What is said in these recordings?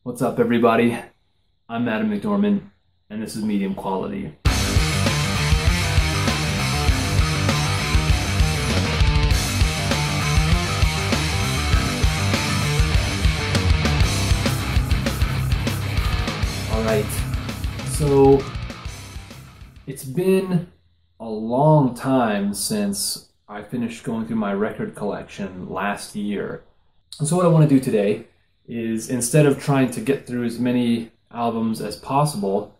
What's up, everybody? I'm Adam McDormand, and this is Medium Quality. Alright, so it's been a long time since I finished going through my record collection last year. And so what I want to do today is, instead of trying to get through as many albums as possible,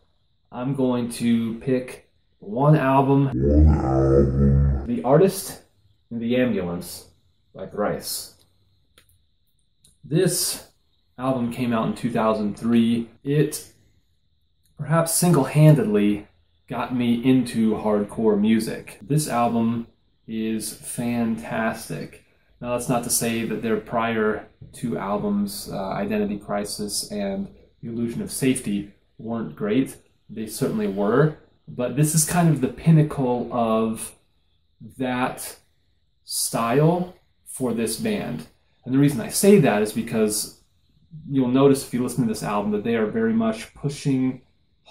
I'm going to pick one album, The Artist and the Ambulance by Thrice. This album came out in 2003. It perhaps single-handedly got me into hardcore music. This album is fantastic. Now, that's not to say that their prior two albums, Identity Crisis and The Illusion of Safety, weren't great. They certainly were, but this is kind of the pinnacle of that style for this band. And the reason I say that is because you'll notice if you listen to this album that they are very much pushing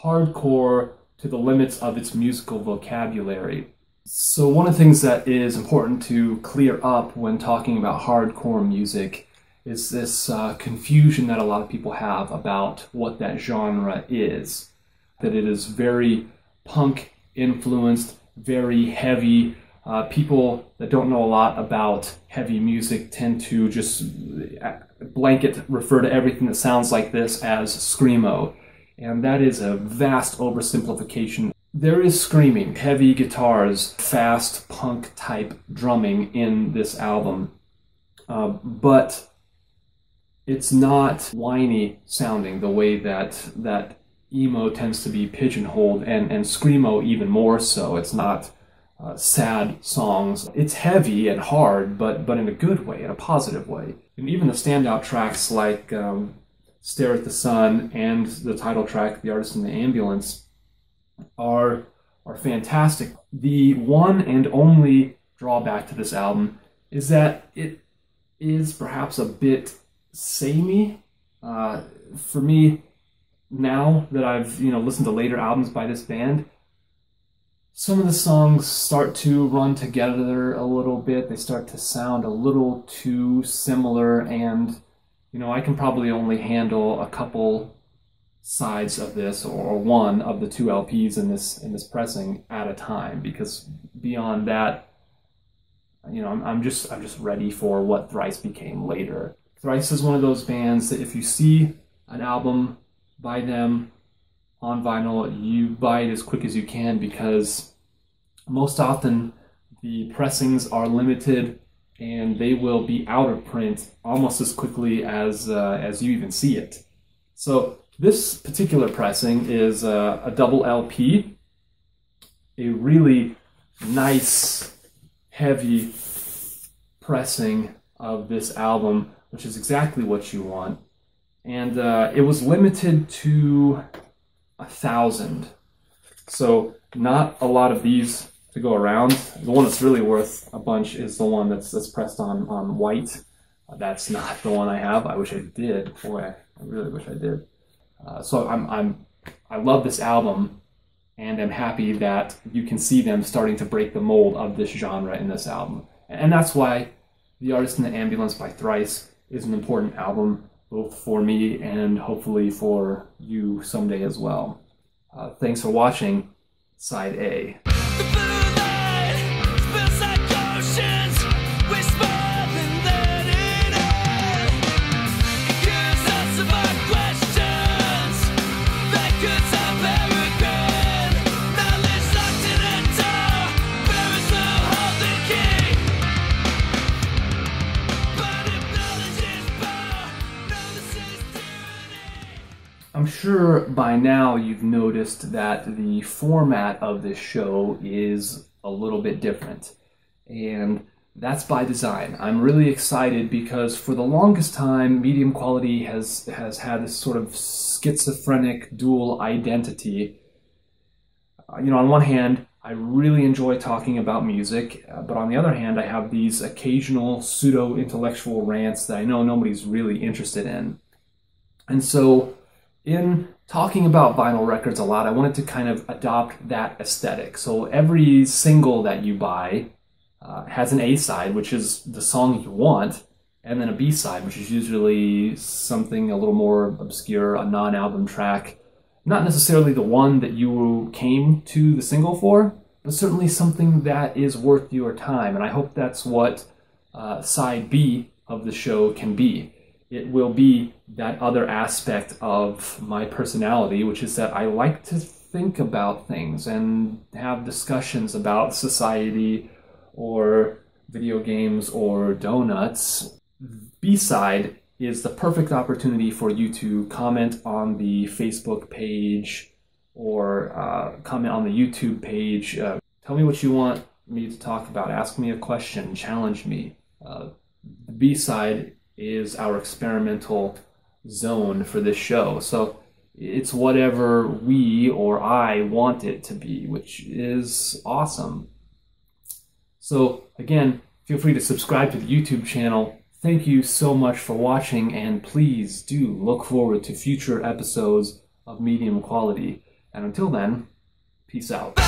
hardcore to the limits of its musical vocabulary. So one of the things that is important to clear up when talking about hardcore music is this confusion that a lot of people have about what that genre is. That it is very punk influenced, very heavy. People that don't know a lot about heavy music tend to just blanket refer to everything that sounds like this as screamo. And that is a vast oversimplification. There is screaming, heavy guitars, fast punk type drumming in this album, but it's not whiny sounding the way that emo tends to be pigeonholed, and screamo even more so. It's not sad songs. It's heavy and hard, but in a good way, in a positive way. And even the standout tracks like Stare at the Sun and the title track, The Artist and the Ambulance, are fantastic. The one and only drawback to this album is that it is perhaps a bit samey. For me, now that I've listened to later albums by this band, some of the songs start to run together a little bit. They start to sound a little too similar, and I can probably only handle a couple sides of this, or one of the two LPs in this pressing at a time, because beyond that, I'm just ready for what Thrice became later. Thrice is one of those bands that if you see an album by them on vinyl, you buy it as quick as you can, because most often the pressings are limited and they will be out of print almost as quickly as you even see it. So this particular pressing is a double LP, a really nice, heavy pressing of this album, which is exactly what you want. And it was limited to 1,000. So not a lot of these to go around. The one that's really worth a bunch is the one that's pressed on white. That's not the one I have. I wish I did. Boy, I really wish I did. So I love this album, and I'm happy that you can see them starting to break the mold of this genre in this album. And that's why The Artist and the Ambulance by Thrice is an important album, both for me and hopefully for you someday as well. Thanks for watching Side A. I'm sure by now you've noticed that the format of this show is a little bit different, and that's by design. I'm really excited because for the longest time, Medium Quality has had this sort of schizophrenic dual identity. On one hand, I really enjoy talking about music, but on the other hand, I have these occasional pseudo-intellectual rants that I know nobody's really interested in. And so in talking about vinyl records a lot, I wanted to kind of adopt that aesthetic. So every single that you buy has an A-side, which is the song you want, and then a B-side, which is usually something a little more obscure, a non-album track. Not necessarily the one that you came to the single for, but certainly something that is worth your time. And I hope that's what side B of the show can be. It will be that other aspect of my personality, which is that I like to think about things and have discussions about society or video games or donuts. B-side is the perfect opportunity for you to comment on the Facebook page or comment on the YouTube page. Tell me what you want me to talk about. Ask me a question. Challenge me. The B-side is our experimental zone for this show. So it's whatever we or I want it to be, which is awesome. So again, feel free to subscribe to the YouTube channel. Thank you so much for watching, and please do look forward to future episodes of Medium Quality. And until then, peace out.